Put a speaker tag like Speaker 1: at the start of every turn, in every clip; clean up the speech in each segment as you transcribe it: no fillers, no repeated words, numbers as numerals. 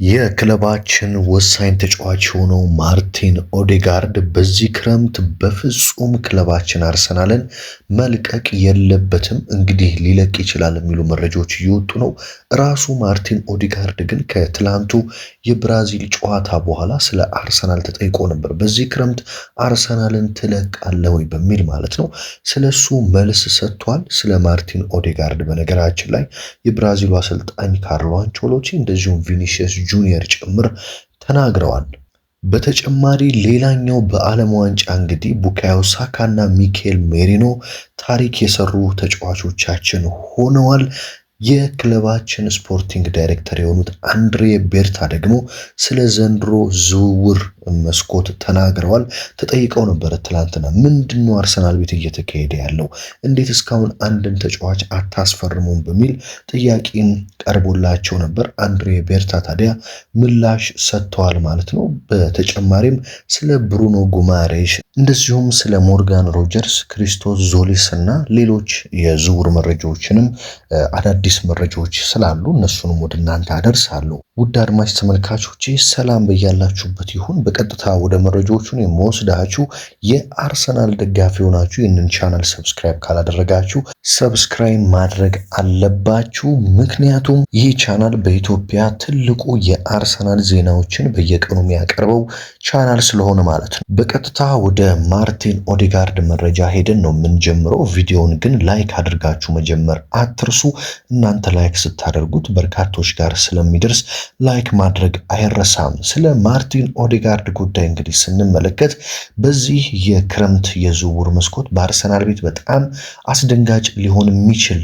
Speaker 1: የክለባችን ወሳኝ ተጫዋች የሆነው ማርቲን ኦዴጋርድ በዚህ ክረምት በፍጹም ክለባችን አርሰናልን መልቀቅ የለበትም፣ እንግዲህ ሊለቅ ይችላል የሚሉ መረጃዎች እየወጡ ነው። ራሱ ማርቲን ኦዴጋርድ ግን ከትላንቱ የብራዚል ጨዋታ በኋላ ስለ አርሰናል ተጠይቆ ነበር። በዚህ ክረምት አርሰናልን ትለቃለህ ወይ በሚል ማለት ነው። ስለሱ መልስ ሰጥቷል። ስለ ማርቲን ኦዴጋርድ በነገራችን ላይ የብራዚሉ አሰልጣኝ ካርሎ አንቸሎቲ እንደዚሁም ቪኒሲየስ ጁኒየር ጭምር ተናግረዋል። በተጨማሪ ሌላኛው በዓለም ዋንጫ እንግዲህ ቡካዮ ሳካና ሚኬል ሜሪኖ ታሪክ የሰሩ ተጫዋቾቻችን ሆነዋል። የክለባችን ስፖርቲንግ ዳይሬክተር የሆኑት አንድሬ ቤርታ ደግሞ ስለ ዘንድሮ ዝውውር መስኮት ተናግረዋል። ተጠይቀው ነበር ትላንትና ምንድነው አርሰናል ቤት እየተካሄደ ያለው፣ እንዴት እስካሁን አንድን ተጫዋች አታስፈርሙም በሚል ጥያቄን ቀርቦላቸው ነበር። አንድሬ ቤርታ ታዲያ ምላሽ ሰጥተዋል ማለት ነው። በተጨማሪም ስለ ብሩኖ ጉማሬሽ እንደዚሁም ስለ ሞርጋን ሮጀርስ፣ ክሪስቶስ ዞሊስ እና ሌሎች የዝውውር መረጃዎችንም አዳዲስ መረጃዎች ስላሉ እነሱንም ወደ እናንተ አደርሳለሁ። ውድ አድማጭ ተመልካቾቼ ሰላም በያላችሁበት ይሁን። በቀጥታ ወደ መረጃዎቹን የምወስዳችሁ የአርሰናል ደጋፊ ሆናችሁ ይህንን ቻናል ሰብስክራይብ ካላደረጋችሁ ሰብስክራይብ ማድረግ አለባችሁ። ምክንያቱም ይህ ቻናል በኢትዮጵያ ትልቁ የአርሰናል ዜናዎችን በየቀኑ የሚያቀርበው ቻናል ስለሆነ ማለት ነው። በቀጥታ ወደ ማርቲን ኦዴጋርድ መረጃ ሄደን ነው የምንጀምረው። ቪዲዮውን ግን ላይክ አድርጋችሁ መጀመር አትርሱ። እናንተ ላይክ ስታደርጉት በርካቶች ጋር ስለሚደርስ ላይክ ማድረግ አይረሳም። ስለ ማርቲን ኦዴጋርድ ጉዳይ እንግዲህ ስንመለከት በዚህ የክረምት የዝውውር መስኮት በአርሰናል ቤት በጣም አስደንጋጭ ሊሆን የሚችል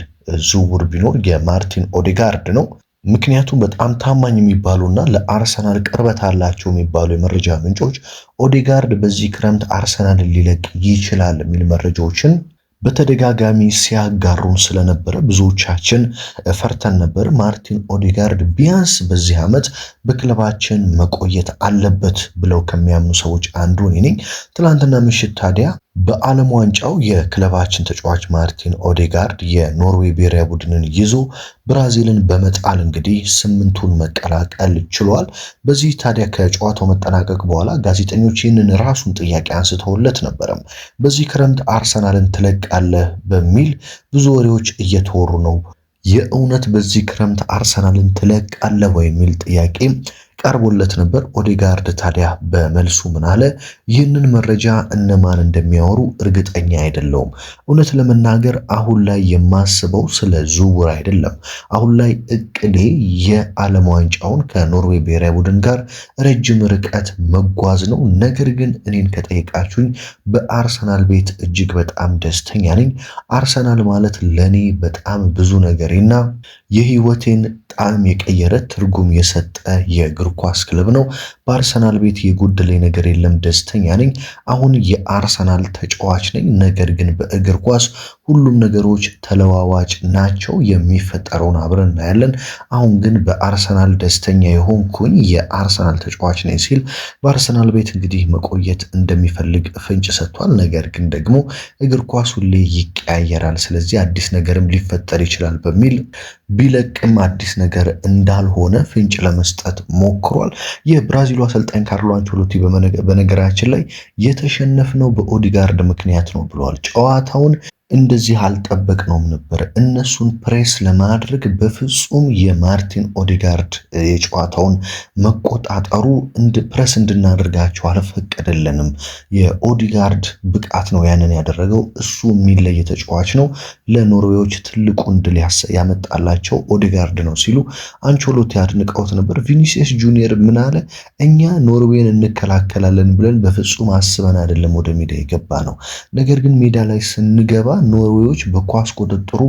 Speaker 1: ዝውውር ቢኖር የማርቲን ኦዴጋርድ ነው። ምክንያቱም በጣም ታማኝ የሚባሉና ለአርሰናል ቅርበት አላቸው የሚባሉ የመረጃ ምንጮች ኦዴጋርድ በዚህ ክረምት አርሰናልን ሊለቅ ይችላል የሚል መረጃዎችን በተደጋጋሚ ሲያጋሩን ስለነበረ ብዙዎቻችን ፈርተን ነበር። ማርቲን ኦዴጋርድ ቢያንስ በዚህ ዓመት በክለባችን መቆየት አለበት ብለው ከሚያምኑ ሰዎች አንዱ እኔ ነኝ። ትናንትና ምሽት ታዲያ በዓለም ዋንጫው የክለባችን ተጫዋች ማርቲን ኦዴጋርድ የኖርዌይ ብሔራዊ ቡድንን ይዞ ብራዚልን በመጣል እንግዲህ ስምንቱን መቀላቀል ችሏል። በዚህ ታዲያ ከጨዋታው መጠናቀቅ በኋላ ጋዜጠኞች ይህንን ራሱን ጥያቄ አንስተውለት ነበረም። በዚህ ክረምት አርሰናልን ትለቃለህ በሚል ብዙ ወሬዎች እየተወሩ ነው። የእውነት በዚህ ክረምት አርሰናልን ትለቃለህ ወይ የሚል ጥያቄ ቀርቦለት ነበር። ኦዴጋርድ ታዲያ በመልሱ ምን አለ? ይህንን መረጃ እነማን እንደሚያወሩ እርግጠኛ አይደለውም። እውነት ለመናገር አሁን ላይ የማስበው ስለ ዝውውር አይደለም። አሁን ላይ እቅዴ የዓለም ዋንጫውን ከኖርዌይ ብሔራዊ ቡድን ጋር ረጅም ርቀት መጓዝ ነው። ነገር ግን እኔን ከጠየቃችሁኝ በአርሰናል ቤት እጅግ በጣም ደስተኛ ነኝ። አርሰናል ማለት ለኔ በጣም ብዙ ነገሬና የህይወቴን ጣዕም የቀየረ ትርጉም የሰጠ የእግር ኳስ ክለብ ነው። በአርሰናል ቤት የጎደለኝ ነገር የለም፣ ደስተኛ ነኝ። አሁን የአርሰናል ተጫዋች ነኝ። ነገር ግን በእግር ኳስ ሁሉም ነገሮች ተለዋዋጭ ናቸው። የሚፈጠረውን አብረን እናያለን። አሁን ግን በአርሰናል ደስተኛ የሆንኩኝ የአርሰናል ተጫዋች ነኝ ሲል በአርሰናል ቤት እንግዲህ መቆየት እንደሚፈልግ ፍንጭ ሰጥቷል። ነገር ግን ደግሞ እግር ኳስ ሁሌ ይቀያየራል፣ ስለዚህ አዲስ ነገርም ሊፈጠር ይችላል በሚል ቢለቅም አዲስ ነገር እንዳልሆነ ፍንጭ ለመስጠት ሞክሯል። የብራዚሉ አሰልጣኝ ካርሎ አንቸሎቲ በነገራችን ላይ የተሸነፍነው በኦዴጋርድ ምክንያት ነው ብለዋል። ጨዋታውን እንደዚህ አልጠበቅነውም ነበር። እነሱን ፕሬስ ለማድረግ በፍጹም የማርቲን ኦዴጋርድ የጨዋታውን መቆጣጠሩ ፕሬስ እንድናደርጋቸው አልፈቀደልንም። የኦዴጋርድ ብቃት ነው ያንን ያደረገው። እሱ የሚለይ ተጫዋች ነው። ለኖርዌዮች ትልቁን ድል ያመጣላቸው ኦዴጋርድ ነው ሲሉ አንቸሎቲ አድንቀውት ነበር። ቪኒሲየስ ጁኒየር ምን አለ? እኛ ኖርዌይን እንከላከላለን ብለን በፍጹም አስበን አይደለም ወደ ሜዳ የገባ ነው። ነገር ግን ሜዳ ላይ ስንገባ ኖርዌዮች በኳስ ቁጥጥሩ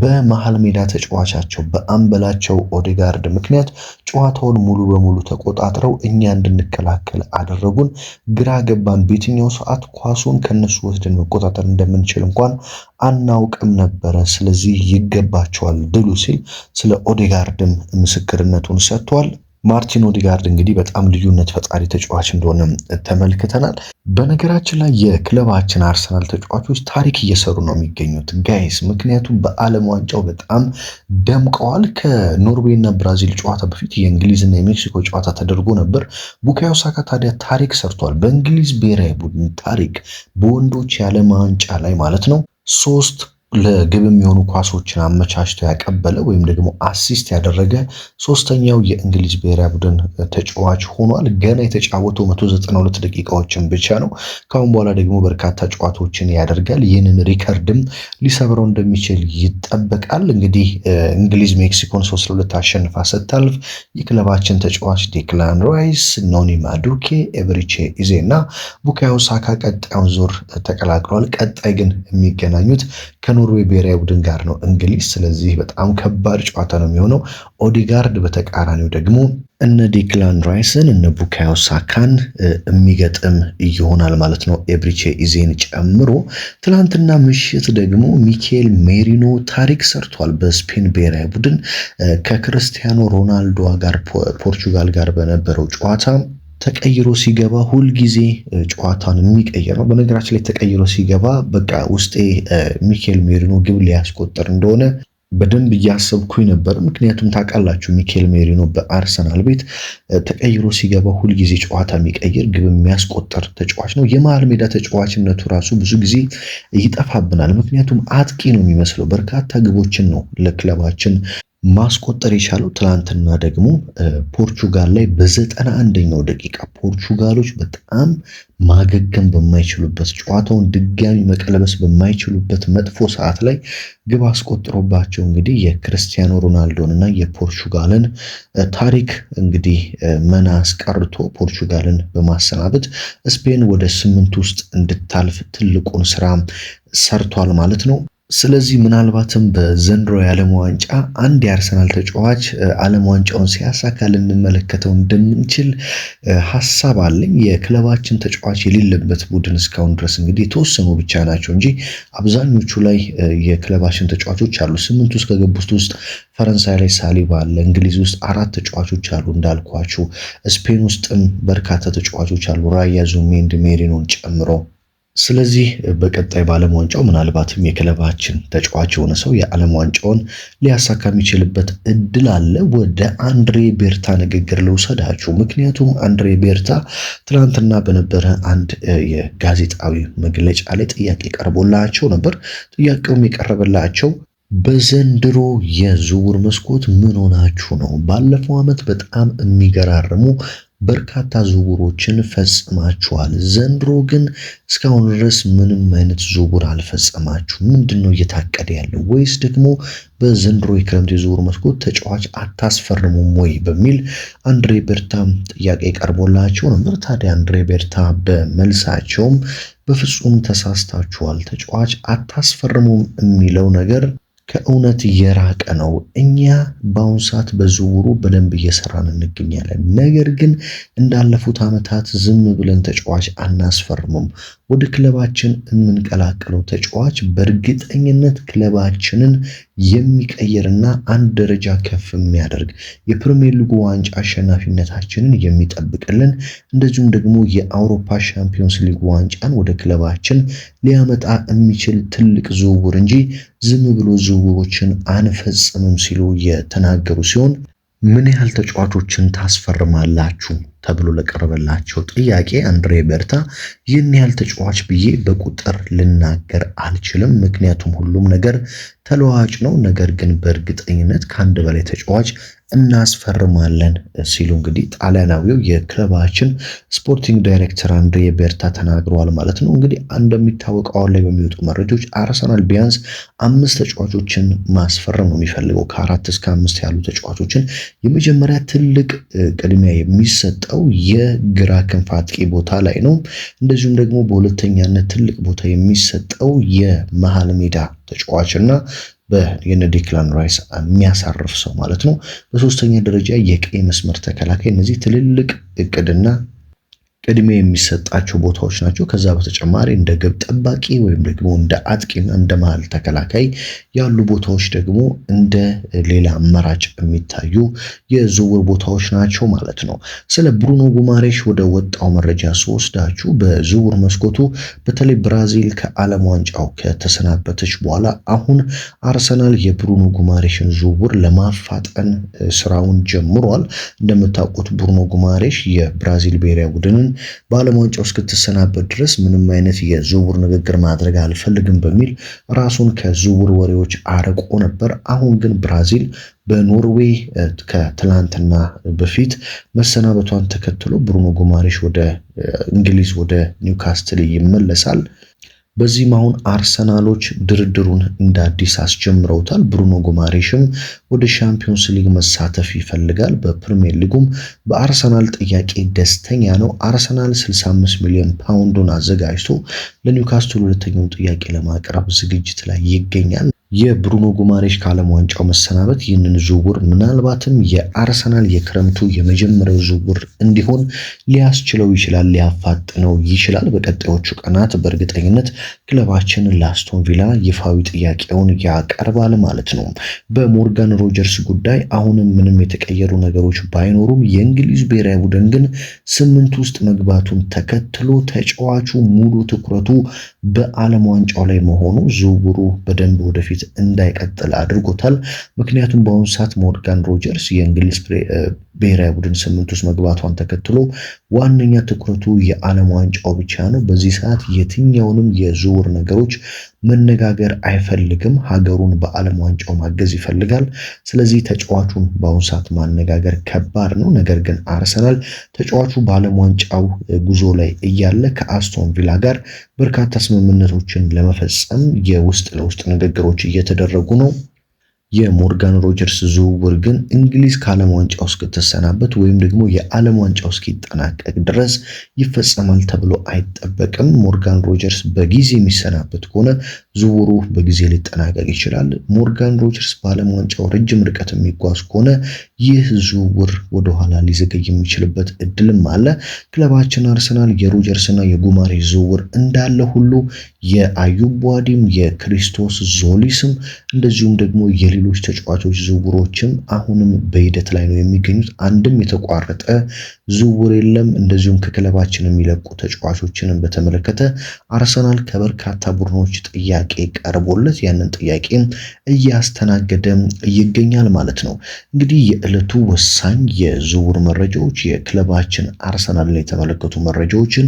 Speaker 1: በመሃል ሜዳ ተጫዋቻቸው በአምበላቸው ኦዴጋርድ ምክንያት ጨዋታውን ሙሉ በሙሉ ተቆጣጥረው እኛ እንድንከላከል አደረጉን። ግራ ገባን። በየትኛው ሰዓት ኳሱን ከነሱ ወስደን መቆጣጠር እንደምንችል እንኳን አናውቅም ነበረ። ስለዚህ ይገባቸዋል ድሉ ሲል ስለ ኦዴጋርድም ምስክርነቱን ሰጥቷል። ማርቲን ኦዲጋርድ እንግዲህ በጣም ልዩነት ፈጣሪ ተጫዋች እንደሆነ ተመልክተናል። በነገራችን ላይ የክለባችን አርሰናል ተጫዋቾች ታሪክ እየሰሩ ነው የሚገኙት ጋይስ፣ ምክንያቱም በዓለም ዋንጫው በጣም ደምቀዋል። ከኖርዌይና ብራዚል ጨዋታ በፊት የእንግሊዝና የሜክሲኮ ጨዋታ ተደርጎ ነበር። ቡካዮ ሳካ ታዲያ ታሪክ ሰርቷል። በእንግሊዝ ብሔራዊ ቡድን ታሪክ በወንዶች የዓለም ዋንጫ ላይ ማለት ነው 3 ለግብ የሚሆኑ ኳሶችን አመቻችቶ ያቀበለ ወይም ደግሞ አሲስት ያደረገ ሶስተኛው የእንግሊዝ ብሔራዊ ቡድን ተጫዋች ሆኗል። ገና የተጫወተው 192 ደቂቃዎችን ብቻ ነው። ካሁን በኋላ ደግሞ በርካታ ጨዋታዎችን ያደርጋል። ይህንን ሪከርድም ሊሰብረው እንደሚችል ይጠበቃል። እንግዲህ እንግሊዝ ሜክሲኮን 3-2 አሸንፋ ስታልፍ የክለባችን ተጫዋች ዴክላን ራይስ፣ ኖኒ ማዱኬ፣ ኤቨሪቼ ኢዜ እና ቡካዮ ሳካ ቀጣዩን ዙር ተቀላቅለዋል። ቀጣይ ግን የሚገናኙት ከኖርዌይ ብሔራዊ ቡድን ጋር ነው እንግሊዝ። ስለዚህ በጣም ከባድ ጨዋታ ነው የሚሆነው። ኦዲጋርድ በተቃራኒው ደግሞ እነ ዴክላን ራይስን እነ ቡካዮ ሳካን የሚገጥም ይሆናል ማለት ነው፣ ኤብሪቼ ኢዜን ጨምሮ። ትናንትና ምሽት ደግሞ ሚኬል ሜሪኖ ታሪክ ሰርቷል በስፔን ብሔራዊ ቡድን ከክርስቲያኖ ሮናልዶ ጋር ፖርቹጋል ጋር በነበረው ጨዋታ ተቀይሮ ሲገባ ሁልጊዜ ጨዋታን የሚቀይር ነው። በነገራችን ላይ ተቀይሮ ሲገባ በቃ ውስጤ ሚኬል ሜሪኖ ግብ ሊያስቆጥር እንደሆነ በደንብ እያሰብኩኝ ነበር። ምክንያቱም ታውቃላችሁ ሚኬል ሜሪኖ በአርሰናል ቤት ተቀይሮ ሲገባ ሁልጊዜ ጨዋታ የሚቀይር ግብ የሚያስቆጥር ተጫዋች ነው። የመሃል ሜዳ ተጫዋችነቱ ራሱ ብዙ ጊዜ ይጠፋብናል። ምክንያቱም አጥቂ ነው የሚመስለው። በርካታ ግቦችን ነው ለክለባችን ማስቆጠር የቻለው። ትላንትና ደግሞ ፖርቹጋል ላይ በ91ኛው ደቂቃ ፖርቹጋሎች በጣም ማገገም በማይችሉበት ጨዋታውን ድጋሚ መቀለበስ በማይችሉበት መጥፎ ሰዓት ላይ ግብ አስቆጥሮባቸው እንግዲህ የክርስቲያኖ ሮናልዶን እና የፖርቹጋልን ታሪክ እንግዲህ መና አስቀርቶ ፖርቹጋልን በማሰናበት ስፔን ወደ 8 ውስጥ እንድታልፍ ትልቁን ስራ ሰርቷል ማለት ነው። ስለዚህ ምናልባትም በዘንድሮ የዓለም ዋንጫ አንድ የአርሰናል ተጫዋች ዓለም ዋንጫውን ሲያሳካ ልንመለከተው እንደምንችል ሐሳብ አለኝ። የክለባችን ተጫዋች የሌለበት ቡድን እስካሁን ድረስ እንግዲህ የተወሰኑ ብቻ ናቸው እንጂ አብዛኞቹ ላይ የክለባችን ተጫዋቾች አሉ። 8 ውስጥ ከገቡት ውስጥ ፈረንሳይ ላይ ሳሊባ አለ። እንግሊዝ ውስጥ 4 ተጫዋቾች አሉ እንዳልኳችሁ። ስፔን ውስጥም በርካታ ተጫዋቾች አሉ ራያ ዙሜንዲ ሜሪኖን ጨምሮ። ስለዚህ በቀጣይ በዓለም ዋንጫው ምናልባትም የክለባችን ተጫዋች የሆነ ሰው የዓለም ዋንጫውን ሊያሳካ የሚችልበት እድል አለ። ወደ አንድሬ ቤርታ ንግግር ልውሰዳችሁ። ምክንያቱም አንድሬ ቤርታ ትናንትና በነበረ አንድ የጋዜጣዊ መግለጫ ላይ ጥያቄ ቀርቦላቸው ነበር። ጥያቄውም የቀረበላቸው በዘንድሮ የዝውውር መስኮት ምን ሆናችሁ ነው? ባለፈው ዓመት በጣም የሚገራርሙ በርካታ ዝውውሮችን ፈጽማችኋል። ዘንድሮ ግን እስካሁን ድረስ ምንም አይነት ዝውውር አልፈጸማችሁ። ምንድነው እየታቀደ ያለው? ወይስ ደግሞ በዘንድሮ የክረምት የዝውውር መስኮት ተጫዋች አታስፈርሙም ወይ በሚል አንድሬ ቤርታ ጥያቄ ቀርቦላቸው ነበር። ታዲያ አንድሬ ቤርታ በመልሳቸውም በፍጹም ተሳስታችኋል፣ ተጫዋች አታስፈርሙም የሚለው ነገር ከእውነት የራቀ ነው። እኛ በአሁኑ ሰዓት በዝውውሩ በደንብ እየሰራን እንገኛለን። ነገር ግን እንዳለፉት ዓመታት ዝም ብለን ተጫዋች አናስፈርምም። ወደ ክለባችን የምንቀላቀለው ተጫዋች በእርግጠኝነት ክለባችንን የሚቀይርና አንድ ደረጃ ከፍ የሚያደርግ የፕሪሚየር ሊጉ ዋንጫ አሸናፊነታችንን የሚጠብቅልን እንደዚሁም ደግሞ የአውሮፓ ሻምፒዮንስ ሊግ ዋንጫን ወደ ክለባችን ሊያመጣ የሚችል ትልቅ ዝውውር እንጂ ዝም ብሎ ዝውውሮችን አንፈጽምም ሲሉ የተናገሩ ሲሆን ምን ያህል ተጫዋቾችን ታስፈርማላችሁ ተብሎ ለቀረበላቸው ጥያቄ አንድሬ ቤርታ ይህን ያህል ተጫዋች ብዬ በቁጥር ልናገር አልችልም፣ ምክንያቱም ሁሉም ነገር ተለዋዋጭ ነው። ነገር ግን በእርግጠኝነት ከአንድ በላይ ተጫዋች እናስፈርማለን ሲሉ እንግዲህ ጣሊያናዊው የክለባችን ስፖርቲንግ ዳይሬክተር አንድሬ ቤርታ ተናግረዋል ማለት ነው። እንግዲህ እንደሚታወቀው አሁን ላይ በሚወጡ መረጃዎች አርሰናል ቢያንስ 5 ተጫዋቾችን ማስፈረም ነው የሚፈልገው፣ ከ4 እስከ 5 ያሉ ተጫዋቾችን። የመጀመሪያ ትልቅ ቅድሚያ የሚሰጠው የግራ ክንፍ አጥቂ ቦታ ላይ ነው። እንደዚሁም ደግሞ በሁለተኛነት ትልቅ ቦታ የሚሰጠው የመሃል ሜዳ ተጫዋችና የነ ዴክላን ራይስ የሚያሳርፍ ሰው ማለት ነው። በሶስተኛ ደረጃ የቀይ መስመር ተከላካይ። እነዚህ ትልልቅ እቅድና ቅድሚያ የሚሰጣቸው ቦታዎች ናቸው። ከዛ በተጨማሪ እንደ ግብ ጠባቂ ወይም ደግሞ እንደ አጥቂና እንደ መሃል ተከላካይ ያሉ ቦታዎች ደግሞ እንደ ሌላ አማራጭ የሚታዩ የዝውውር ቦታዎች ናቸው ማለት ነው። ስለ ብሩኖ ጉማሬሽ ወደ ወጣው መረጃ ስወስዳችሁ በዝውውር መስኮቱ በተለይ ብራዚል ከዓለም ዋንጫው ከተሰናበተች በኋላ አሁን አርሰናል የብሩኖ ጉማሬሽን ዝውውር ለማፋጠን ስራውን ጀምሯል። እንደምታውቁት ብሩኖ ጉማሬሽ የብራዚል ብሔራዊ ቡድንን በዓለም ዋንጫው እስክትሰናበት ድረስ ምንም አይነት የዝውውር ንግግር ማድረግ አልፈልግም በሚል ራሱን ከዝውውር ወሬዎች አርቆ ነበር። አሁን ግን ብራዚል በኖርዌይ ከትላንትና በፊት መሰናበቷን ተከትሎ ብሩኖ ጉማሬሽ ወደ እንግሊዝ ወደ ኒውካስትል ይመለሳል። በዚህም አሁን አርሰናሎች ድርድሩን እንደ አዲስ አስጀምረውታል። ብሩኖ ጉማሬሽም ወደ ሻምፒዮንስ ሊግ መሳተፍ ይፈልጋል። በፕሪሚየር ሊጉም በአርሰናል ጥያቄ ደስተኛ ነው። አርሰናል 65 ሚሊዮን ፓውንዱን አዘጋጅቶ ለኒውካስትል ሁለተኛውን ጥያቄ ለማቅረብ ዝግጅት ላይ ይገኛል። የብሩኖ ጉማሬሽ ከዓለም ዋንጫው መሰናበት ይህንን ዝውውር ምናልባትም የአርሰናል የክረምቱ የመጀመሪያው ዝውውር እንዲሆን ሊያስችለው ይችላል፣ ሊያፋጥነው ይችላል። በቀጣዮቹ ቀናት በእርግጠኝነት ክለባችን ለአስቶን ቪላ ይፋዊ ጥያቄውን ያቀርባል ማለት ነው። በሞርጋን ሮጀርስ ጉዳይ አሁንም ምንም የተቀየሩ ነገሮች ባይኖሩም የእንግሊዝ ብሔራዊ ቡድን ግን 8 ውስጥ መግባቱን ተከትሎ ተጫዋቹ ሙሉ ትኩረቱ በዓለም ዋንጫው ላይ መሆኑ ዝውውሩ በደንብ ወደፊት እንዳይቀጥል አድርጎታል። ምክንያቱም በአሁኑ ሰዓት ሞርጋን ሮጀርስ የእንግሊዝ ብሔራዊ ቡድን 8 ውስጥ መግባቷን ተከትሎ ዋነኛ ትኩረቱ የዓለም ዋንጫው ብቻ ነው። በዚህ ሰዓት የትኛውንም የዝውውር ነገሮች መነጋገር አይፈልግም። ሀገሩን በዓለም ዋንጫው ማገዝ ይፈልጋል። ስለዚህ ተጫዋቹን በአሁኑ ሰዓት ማነጋገር ከባድ ነው። ነገር ግን አርሰናል ተጫዋቹ በዓለም ዋንጫው ጉዞ ላይ እያለ ከአስቶን ቪላ ጋር በርካታ ስምምነቶችን ለመፈጸም የውስጥ ለውስጥ ንግግሮች እየተደረጉ ነው። የሞርጋን ሮጀርስ ዝውውር ግን እንግሊዝ ከዓለም ዋንጫው እስክትሰናበት ወይም ደግሞ የዓለም ዋንጫው እስኪጠናቀቅ ድረስ ይፈጸማል ተብሎ አይጠበቅም። ሞርጋን ሮጀርስ በጊዜ የሚሰናበት ከሆነ ዝውውሩ በጊዜ ሊጠናቀቅ ይችላል። ሞርጋን ሮጀርስ በዓለም ዋንጫው ረጅም ርቀት የሚጓዝ ከሆነ ይህ ዝውውር ወደኋላ ሊዘገይ የሚችልበት እድልም አለ። ክለባችን አርሰናል የሮጀርስና የጉማሬሽ ዝውውር እንዳለ ሁሉ የአዩብ ቧዲም የክሪስቶስ ዞሊስም እንደዚሁም ደግሞ የሌሎች ተጫዋቾች ዝውውሮችም አሁንም በሂደት ላይ ነው የሚገኙት። አንድም የተቋረጠ ዝውውር የለም። እንደዚሁም ከክለባችን የሚለቁ ተጫዋቾችንም በተመለከተ አርሰናል ከበርካታ ቡድኖች ጥያቄ ቀርቦለት ያንን ጥያቄ እያስተናገደ ይገኛል ማለት ነው። እንግዲህ የዕለቱ ወሳኝ የዝውውር መረጃዎች የክለባችን አርሰናልን የተመለከቱ መረጃዎችን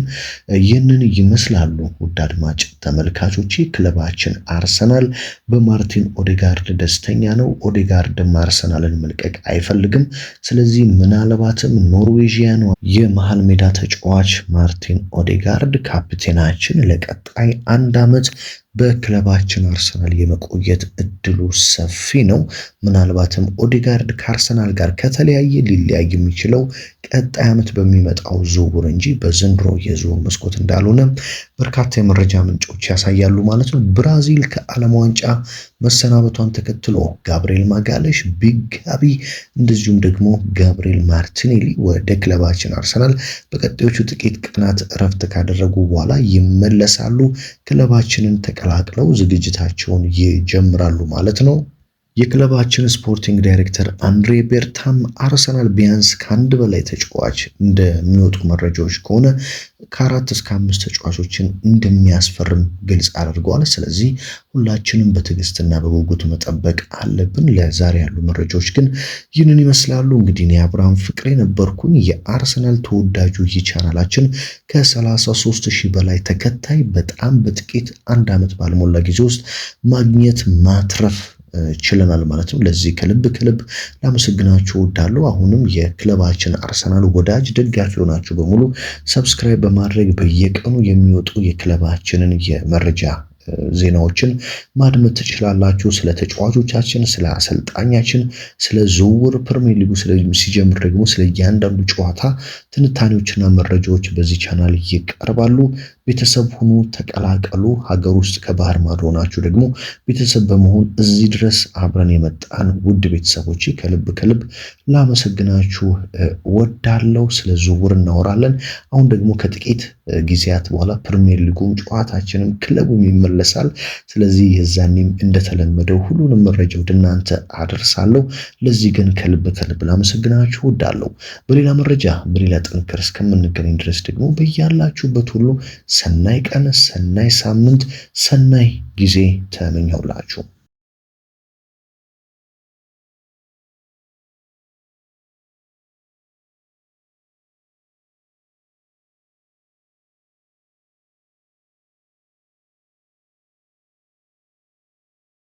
Speaker 1: ይህንን ይመስላሉ። ውድ አድማጭ ተመልካቾች ክለባችን አርሰናል በማርቲን ኦዴጋርድ ደስተኛ ነው። ኦዴጋርድም አርሰናልን መልቀቅ አይፈልግም። ስለዚህ ምናልባትም ኖርዌጂያኑ የመሃል ሜዳ ተጫዋች ማርቲን ኦዴጋርድ ካፕቴናችን ለቀጣይ 1 ዓመት በክለባችን አርሰናል የመቆየት እድሉ ሰፊ ነው። ምናልባትም ኦዴጋርድ ከአርሰናል ጋር ከተለያየ ሊለያይ የሚችለው ቀጣይ ዓመት በሚመጣው ዝውውር እንጂ በዘንድሮ የዝውውር መስኮት እንዳልሆነ በርካታ የመረጃ ምንጮች ያሳያሉ ማለት ነው። ብራዚል ከዓለም ዋንጫ መሰናበቷን ተከትሎ ጋብሪኤል ማጋሌሽ፣ ቢግ ጋቢ እንደዚሁም ደግሞ ጋብሪኤል ማርቲኔሊ ወደ ክለባችን አርሰናል በቀጣዮቹ ጥቂት ቀናት እረፍት ካደረጉ በኋላ ይመለሳሉ። ክለባችንን ተቀላቅለው ዝግጅታቸውን ይጀምራሉ ማለት ነው። የክለባችን ስፖርቲንግ ዳይሬክተር አንድሬ ቤርታም አርሰናል ቢያንስ ከአንድ በላይ ተጫዋች እንደሚወጡ መረጃዎች ከሆነ ከ4 እስከ 5 ተጫዋቾችን እንደሚያስፈርም ግልጽ አድርገዋል። ስለዚህ ሁላችንም በትዕግስትና በጉጉት መጠበቅ አለብን። ለዛሬ ያሉ መረጃዎች ግን ይህንን ይመስላሉ። እንግዲህ እኔ አብርሃም ፍቅሬ ነበርኩኝ። የአርሰናል ተወዳጁ ይህ ቻናላችን ከ33,000 በላይ ተከታይ በጣም በጥቂት 1 ዓመት ባልሞላ ጊዜ ውስጥ ማግኘት ማትረፍ ችለናል ማለት ነው። ለዚህ ከልብ ላመሰግናችሁ እወዳለሁ። አሁንም የክለባችን አርሰናል ወዳጅ ደጋፊ ሆናችሁ በሙሉ ሰብስክራይብ በማድረግ በየቀኑ የሚወጡ የክለባችንን የመረጃ ዜናዎችን ማድመጥ ትችላላችሁ። ስለ ተጫዋቾቻችን፣ ስለ አሰልጣኛችን፣ ስለ ዝውውር ፕሪሚየር ሊጉ ሲጀምር ደግሞ ስለ እያንዳንዱ ጨዋታ ትንታኔዎችና መረጃዎች በዚህ ቻናል ይቀርባሉ። ቤተሰብ ሁኑ፣ ተቀላቀሉ። ሀገር ውስጥ ከባህር ማዶ ናችሁ ደግሞ ቤተሰብ በመሆን እዚህ ድረስ አብረን የመጣን ውድ ቤተሰቦች ከልብ ላመሰግናችሁ ወዳለው። ስለ ዝውውር እናወራለን። አሁን ደግሞ ከጥቂት ጊዜያት በኋላ ፕሪሚየር ሊጉም ጨዋታችንም ክለቡም ይመለሳል። ስለዚህ የዛኔም እንደተለመደው ሁሉንም መረጃ ወደ እናንተ አደርሳለሁ። ለዚህ ግን ከልብ ላመሰግናችሁ ወዳለው። በሌላ መረጃ በሌላ ጥንክር እስከምንገናኝ ድረስ ደግሞ በያላችሁበት ሁሉ ሰናይ ቀን፣ ሰናይ ሳምንት፣ ሰናይ ጊዜ ተመኘሁላችሁ።